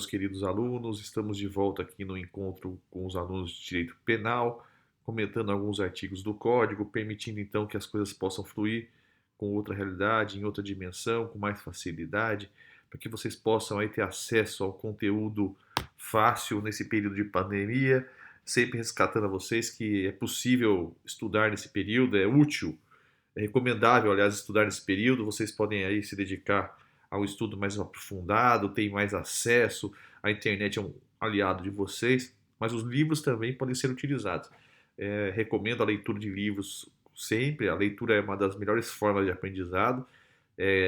queridos alunos. Estamos de volta aqui no encontro com os alunos de Direito Penal, comentando alguns artigos do Código, permitindo então que as coisas possam fluir com outra realidade, em outra dimensão, com mais facilidade, para que vocês possam aí ter acesso ao conteúdo fácil nesse período de pandemia, sempre resgatando a vocês que é possível estudar nesse período, é útil, é recomendável, aliás, estudar nesse período. Vocês podem aí se dedicar ao estudo mais aprofundado, tem mais acesso, a internet é um aliado de vocês, mas os livros também podem ser utilizados. Recomendo a leitura de livros sempre, a leitura é uma das melhores formas de aprendizado.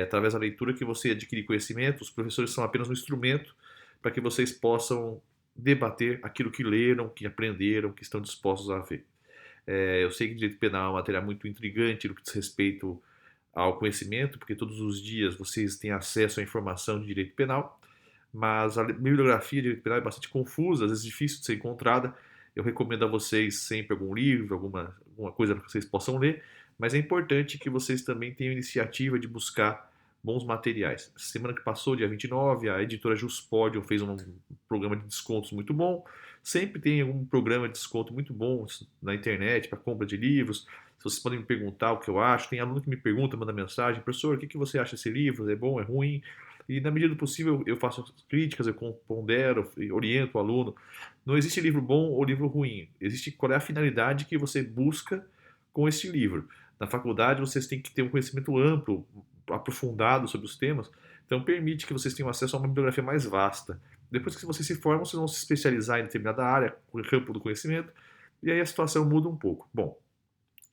Através da leitura que você adquire conhecimento, os professores são apenas um instrumento para que vocês possam debater aquilo que leram, que aprenderam, que estão dispostos a ver. Eu sei que direito penal é uma matéria muito intrigante no que diz respeito ao conhecimento, porque todos os dias vocês têm acesso à informação de direito penal, mas a bibliografia de direito penal é bastante confusa, às vezes difícil de ser encontrada. Eu recomendo a vocês sempre algum livro, alguma coisa que vocês possam ler, mas é importante que vocês também tenham a iniciativa de buscar bons materiais. Semana que passou, dia 29, a editora Juspodium fez um programa de descontos muito bom. Sempre tem algum programa de desconto muito bom na internet para compra de livros. Vocês podem me perguntar o que eu acho. Tem aluno que me pergunta, manda mensagem: professor, o que você acha desse livro? É bom, é ruim? E na medida do possível eu faço críticas, eu pondero, oriento o aluno. Não existe livro bom ou livro ruim. Existe qual é a finalidade que você busca com esse livro. Na faculdade vocês têm que ter um conhecimento amplo, aprofundado sobre os temas, então permite que vocês tenham acesso a uma bibliografia mais vasta. Depois que vocês se formam, vocês vão se especializar em determinada área, no campo do conhecimento, e aí a situação muda um pouco. Bom,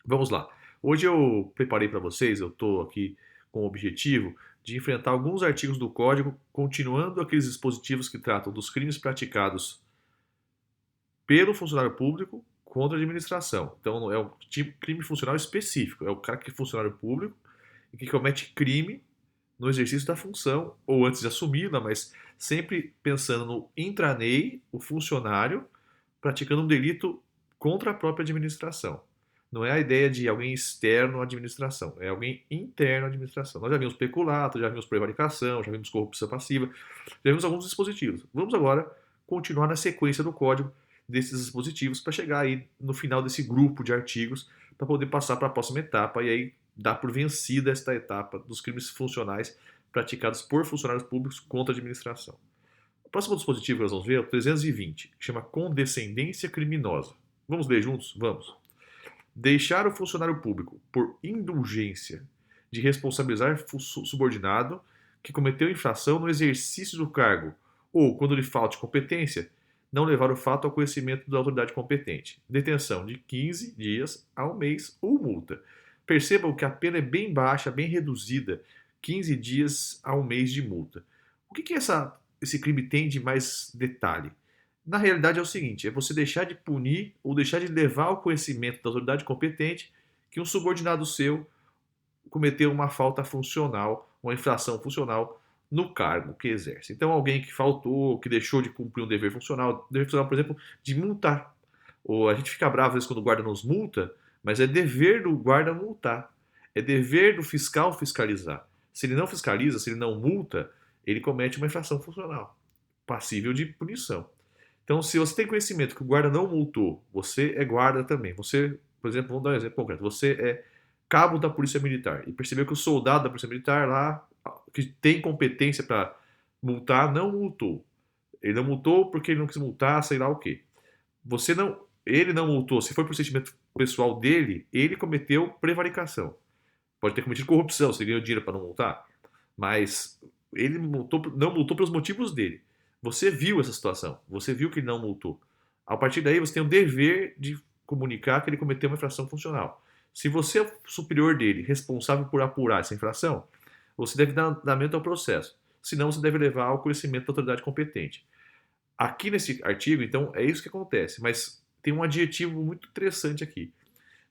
vamos lá. Hoje eu preparei para vocês, eu estou aqui com o objetivo de enfrentar alguns artigos do Código, continuando aqueles dispositivos que tratam dos crimes praticados pelo funcionário público contra a administração. Então é um tipo de crime funcional específico, é o cara que é funcionário público e que comete crime no exercício da função, ou antes de assumi-la, mas sempre pensando no intranei, o funcionário, praticando um delito contra a própria administração. Não é a ideia de alguém externo à administração, é alguém interno à administração. Nós já vimos peculato, já vimos prevaricação, já vimos corrupção passiva, já vimos alguns dispositivos. Vamos agora continuar na sequência do código desses dispositivos para chegar aí no final desse grupo de artigos para poder passar para a próxima etapa e aí dar por vencida esta etapa dos crimes funcionais praticados por funcionários públicos contra a administração. O próximo dispositivo que nós vamos ver é o 320, que chama condescendência criminosa. Vamos ler juntos? Vamos. Deixar o funcionário público, por indulgência, de responsabilizar subordinado que cometeu infração no exercício do cargo ou, quando lhe falte competência, não levar o fato ao conhecimento da autoridade competente. Detenção de 15 dias a um mês ou multa. Percebam que a pena é bem baixa, bem reduzida, 15 dias a um mês de multa. O que esse crime tem de mais detalhe? Na realidade é o seguinte, é você deixar de punir ou deixar de levar ao conhecimento da autoridade competente que um subordinado seu cometeu uma falta funcional, uma infração funcional no cargo que exerce. Então alguém que faltou, que deixou de cumprir um dever funcional, por exemplo, de multar. Ou a gente fica bravo às vezes quando o guarda nos multa, mas é dever do guarda multar. É dever do fiscal fiscalizar. Se ele não fiscaliza, se ele não multa, ele comete uma infração funcional, passível de punição. Então, se você tem conhecimento que o guarda não multou, você é guarda também. Você, por exemplo, vamos dar um exemplo concreto. Você é cabo da Polícia Militar e percebeu que o soldado da Polícia Militar lá, que tem competência para multar, não multou. Ele não multou porque ele não quis multar, sei lá o quê. Ele não multou, se foi por sentimento pessoal dele, ele cometeu prevaricação. Pode ter cometido corrupção, se ele ganhou dinheiro para não multar, mas ele não multou pelos motivos dele. Você viu essa situação, você viu que ele não multou. A partir daí, você tem o dever de comunicar que ele cometeu uma infração funcional. Se você é o superior dele, responsável por apurar essa infração, você deve dar andamento ao processo. Senão, você deve levar ao conhecimento da autoridade competente. Aqui nesse artigo, então, é isso que acontece, mas tem um adjetivo muito interessante aqui.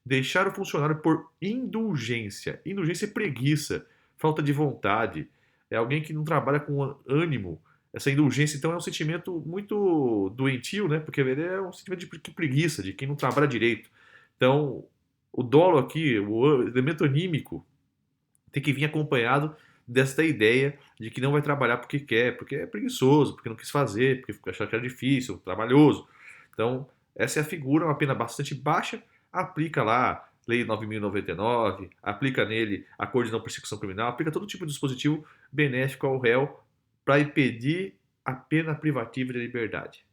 Deixar o funcionário por indulgência. Indulgência é preguiça, falta de vontade. É alguém que não trabalha com ânimo. Essa indulgência, então, é um sentimento muito doentio, né? Porque ele é um sentimento de preguiça, de quem não trabalha direito. Então, o dolo aqui, o elemento anímico, tem que vir acompanhado desta ideia de que não vai trabalhar porque quer, porque é preguiçoso, porque não quis fazer, porque achou que era difícil, trabalhoso. Então, essa é a figura, uma pena bastante baixa, aplica lá Lei 9.099, aplica nele Acordo de Não Persecução Criminal, aplica todo tipo de dispositivo benéfico ao réu para impedir a pena privativa de liberdade.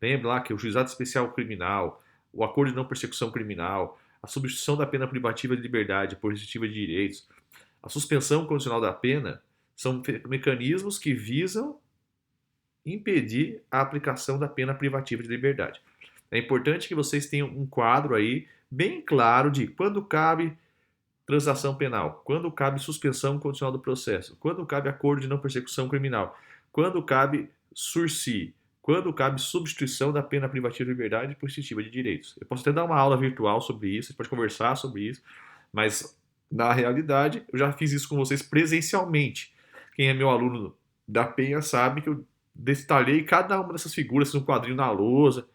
Lembra lá que o Juizado Especial Criminal, o Acordo de Não Persecução Criminal, a substituição da pena privativa de liberdade por restritiva de direitos, a suspensão condicional da pena são mecanismos que visam impedir a aplicação da pena privativa de liberdade. É importante que vocês tenham um quadro aí bem claro de quando cabe transação penal, quando cabe suspensão condicional do processo, quando cabe acordo de não persecução criminal, quando cabe sursi, quando cabe substituição da pena privativa de liberdade por restritiva de direitos. Eu posso até dar uma aula virtual sobre isso, a gente pode conversar sobre isso, mas na realidade eu já fiz isso com vocês presencialmente. Quem é meu aluno da Penha sabe que eu detalhei cada uma dessas figuras no quadrinho na lousa,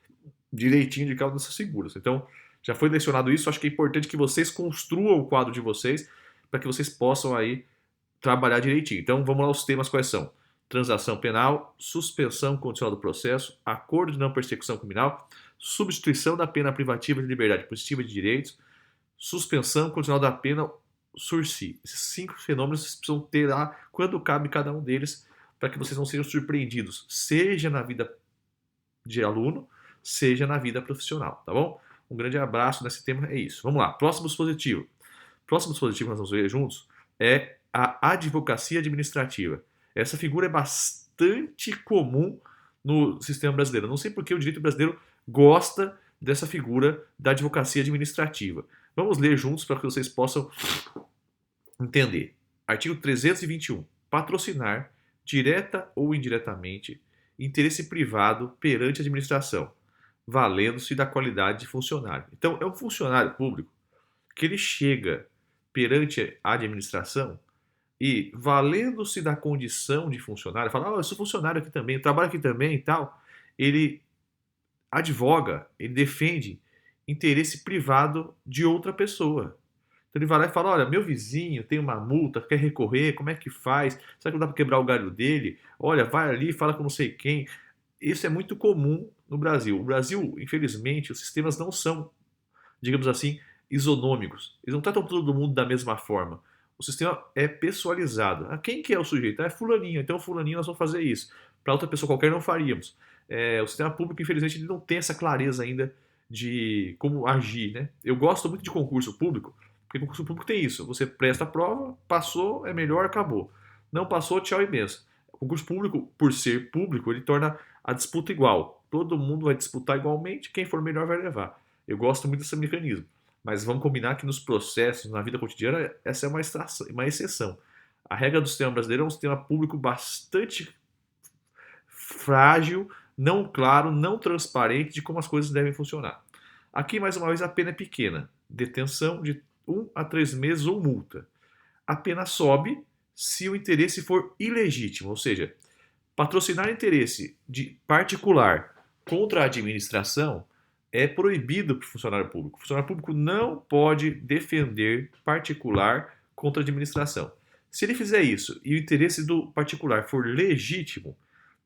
direitinho de cada uma dessas figuras. Então, já foi lecionado isso, acho que é importante que vocês construam o quadro de vocês para que vocês possam aí trabalhar direitinho. Então, vamos lá, os temas quais são? Transação penal, suspensão condicional do processo, acordo de não persecução criminal, substituição da pena privativa de liberdade positiva de direitos, suspensão condicional da pena, sursi. Esses 5 fenômenos vocês precisam ter lá quando cabe cada um deles para que vocês não sejam surpreendidos, seja na vida de aluno, seja na vida profissional, tá bom? Um grande abraço nesse tema, é isso. Vamos lá, próximo dispositivo. Próximo dispositivo que nós vamos ver juntos é a advocacia administrativa. Essa figura é bastante comum no sistema brasileiro. Não sei por que o direito brasileiro gosta dessa figura da advocacia administrativa. Vamos ler juntos para que vocês possam entender. Artigo 321. Patrocinar, direta ou indiretamente, interesse privado perante a administração, valendo-se da qualidade de funcionário. Então, é um funcionário público que ele chega perante a administração e, valendo-se da condição de funcionário, fala, eu sou funcionário aqui também, eu trabalho aqui também e tal, ele advoga, ele defende interesse privado de outra pessoa. Então ele vai lá e fala, olha, meu vizinho tem uma multa, quer recorrer, como é que faz? Será que não dá para quebrar o galho dele? Olha, vai ali, fala com não sei quem. Isso é muito comum no Brasil. O Brasil, infelizmente, os sistemas não são, digamos assim, isonômicos. Eles não tratam todo mundo da mesma forma. O sistema é pessoalizado. Quem que é o sujeito? É fulaninho. Então, fulaninho, nós vamos fazer isso. Para outra pessoa qualquer, não faríamos. O sistema público, infelizmente, ele não tem essa clareza ainda de como agir, né? Eu gosto muito de concurso público, porque concurso público tem isso. Você presta a prova, passou, é melhor, acabou. Não passou, tchau e benção. O concurso público, por ser público, ele torna a disputa igual. Todo mundo vai disputar igualmente, quem for melhor vai levar. Eu gosto muito desse mecanismo. Mas vamos combinar que nos processos, na vida cotidiana, essa é uma exceção. A regra do sistema brasileiro é um sistema público bastante frágil, não claro, não transparente de como as coisas devem funcionar. Aqui, mais uma vez, a pena é pequena. Detenção de 1 a 3 meses ou multa. A pena sobe se o interesse for ilegítimo, ou seja, patrocinar interesse de particular contra a administração é proibido para o funcionário público. O funcionário público não pode defender particular contra a administração. Se ele fizer isso e o interesse do particular for legítimo,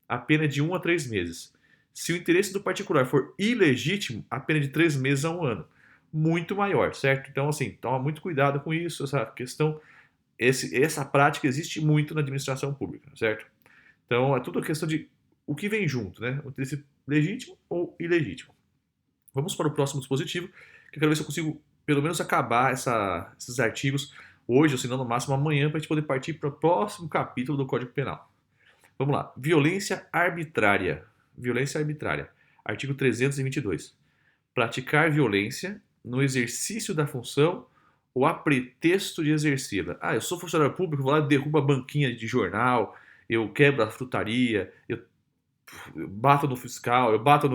a pena é de 1 a 3 meses. Se o interesse do particular for ilegítimo, a pena é de 3 meses a 1 ano. Muito maior, certo? Então, assim, toma muito cuidado com isso, essa questão, essa prática existe muito na administração pública, certo? Então, é tudo a questão de o que vem junto, né? O interesse legítimo ou ilegítimo. Vamos para o próximo dispositivo, que eu quero ver se eu consigo, pelo menos, acabar esses artigos hoje, ou se não, no máximo amanhã, para a gente poder partir para o próximo capítulo do Código Penal. Vamos lá. Violência arbitrária. Violência arbitrária. Artigo 322. Praticar violência no exercício da função ou a pretexto de exercê-la. Eu sou funcionário público, vou lá e derrubo a banquinha de jornal, eu quebro a frutaria, eu bato no fiscal, eu bato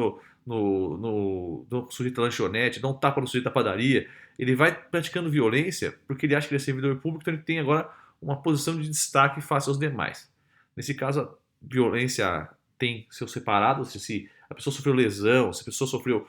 no sujeito da lanchonete, dou um tapa no sujeito da padaria. Ele vai praticando violência porque ele acha que ele é servidor público, então ele tem agora uma posição de destaque face aos demais. Nesse caso, a violência tem seus separados, se a pessoa sofreu lesão, se a pessoa sofreu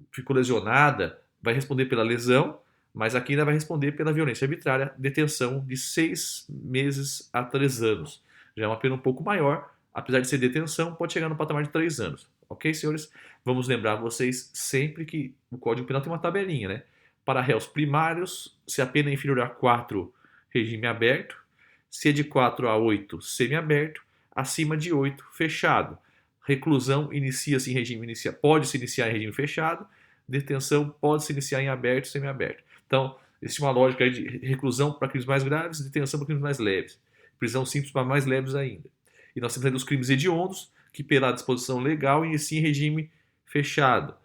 ficou lesionada, vai responder pela lesão, Mas aqui ainda vai responder pela violência arbitrária, detenção de 6 meses a 3 anos. Já é uma pena um pouco maior, apesar de ser detenção, pode chegar no patamar de 3 anos. Ok, senhores? Vamos lembrar vocês sempre que o Código Penal tem uma tabelinha, né? Para réus primários, se a pena é inferior a 4, regime aberto. Se é de 4 a 8, semiaberto. Acima de 8, fechado. Reclusão inicia-se em regime inicial, pode se iniciar em regime fechado. Detenção pode se iniciar em aberto e semiaberto. Então, existe uma lógica aí de reclusão para crimes mais graves, detenção para crimes mais leves. Prisão simples para mais leves ainda. E nós temos ainda os crimes hediondos, que pela disposição legal inicia em regime fechado.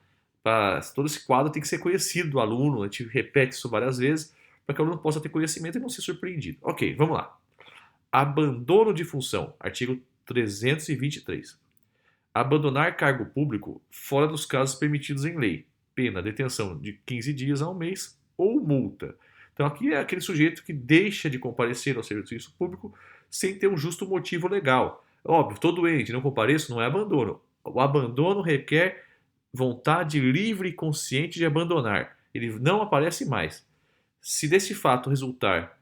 Todo esse quadro tem que ser conhecido do aluno, a gente repete isso várias vezes, para que o aluno possa ter conhecimento e não ser surpreendido. Ok, vamos lá. Abandono de função, artigo 323. Abandonar cargo público fora dos casos permitidos em lei. Pena, detenção de 15 dias a um mês ou multa. Então aqui é aquele sujeito que deixa de comparecer ao serviço público sem ter um justo motivo legal. Óbvio, estou doente, não compareço, não é abandono. O abandono requer vontade livre e consciente de abandonar. Ele não aparece mais. Se desse fato resultar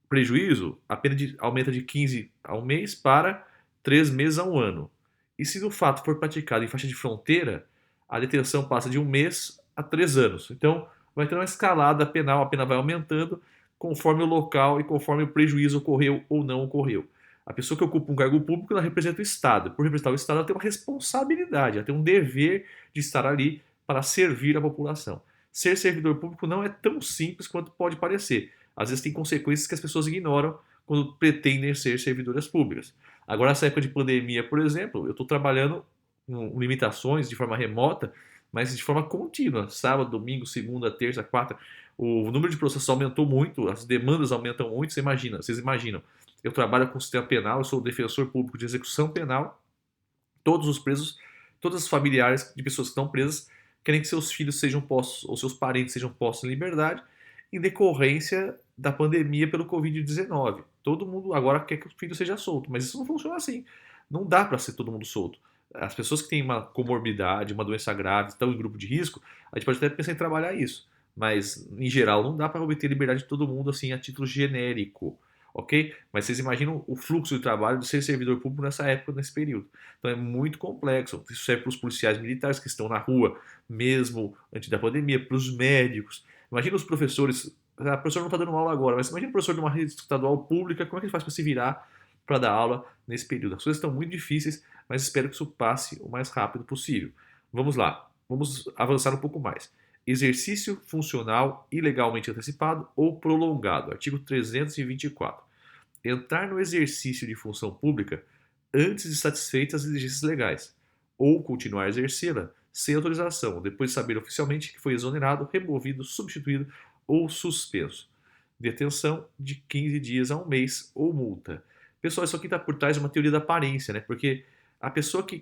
prejuízo, a pena aumenta de 15 a um mês para 3 meses a um ano. E se o fato for praticado em faixa de fronteira, a detenção passa de um mês a 3 anos. Então, vai ter uma escalada penal, a pena vai aumentando conforme o local e conforme o prejuízo ocorreu ou não ocorreu. A pessoa que ocupa um cargo público, ela representa o Estado. Por representar o Estado, ela tem uma responsabilidade, ela tem um dever de estar ali para servir a população. Ser servidor público não é tão simples quanto pode parecer. Às vezes tem consequências que as pessoas ignoram quando pretendem ser servidoras públicas. Agora, nessa época de pandemia, por exemplo, eu estou trabalhando com limitações de forma remota, mas de forma contínua. Sábado, domingo, segunda, terça, quarta. O número de processos aumentou muito, as demandas aumentam muito. Vocês imaginam. Eu trabalho com o sistema penal, eu sou defensor público de execução penal. Todos os presos, todas as familiares de pessoas que estão presas querem que seus filhos sejam postos, ou seus parentes sejam postos em liberdade, em decorrência da pandemia pelo Covid-19. Todo mundo agora quer que o filho seja solto, mas isso não funciona assim. Não dá para ser todo mundo solto. As pessoas que têm uma comorbidade, uma doença grave, estão em grupo de risco, a gente pode até pensar em trabalhar isso. Mas, em geral, não dá para obter liberdade de todo mundo assim a título genérico. Ok? Mas vocês imaginam o fluxo de trabalho de ser servidor público nessa época, nesse período. Então é muito complexo. Isso serve para os policiais militares que estão na rua, mesmo antes da pandemia, para os médicos. Imagina os professores. A professora não está dando aula agora, mas imagina o professor de uma rede estadual pública, como é que ele faz para se virar para dar aula nesse período? As coisas estão muito difíceis, mas espero que isso passe o mais rápido possível. Vamos lá, vamos avançar um pouco mais. Exercício funcional ilegalmente antecipado ou prolongado. Artigo 324. Entrar no exercício de função pública antes de satisfeitas as exigências legais, ou continuar a exercê-la sem autorização, depois de saber oficialmente que foi exonerado, removido, substituído ou suspenso. Detenção de 15 dias a um mês ou multa. Pessoal, isso aqui está por trás de uma teoria da aparência, né? Porque a pessoa que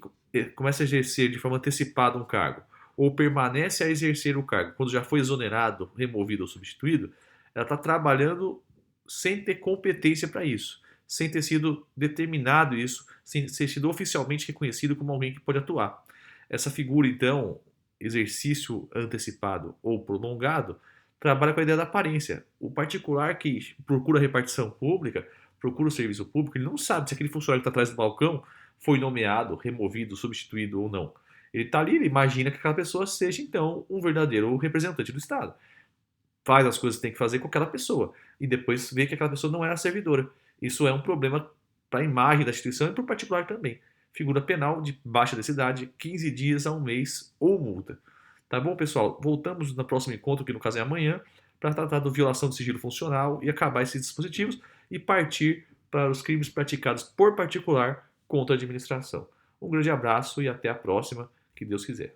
começa a exercer de forma antecipada um cargo, ou permanece a exercer o cargo quando já foi exonerado, removido ou substituído, ela está trabalhando sem ter competência para isso, sem ter sido determinado isso, sem ter sido oficialmente reconhecido como alguém que pode atuar. Essa figura, então, exercício antecipado ou prolongado, trabalha com a ideia da aparência. O particular que procura a repartição pública, procura o serviço público, ele não sabe se aquele funcionário que está atrás do balcão foi nomeado, removido, substituído ou não. Ele está ali, ele imagina que aquela pessoa seja, então, um verdadeiro representante do Estado. Faz as coisas que tem que fazer com aquela pessoa e depois vê que aquela pessoa não era servidora. Isso é um problema para a imagem da instituição e para o particular também. Figura penal de baixa densidade, 15 dias a um mês ou multa. Tá bom, pessoal? Voltamos no próximo encontro, que no caso é amanhã, para tratar da violação do sigilo funcional e acabar esses dispositivos e partir para os crimes praticados por particular contra a administração. Um grande abraço e até a próxima, que Deus quiser.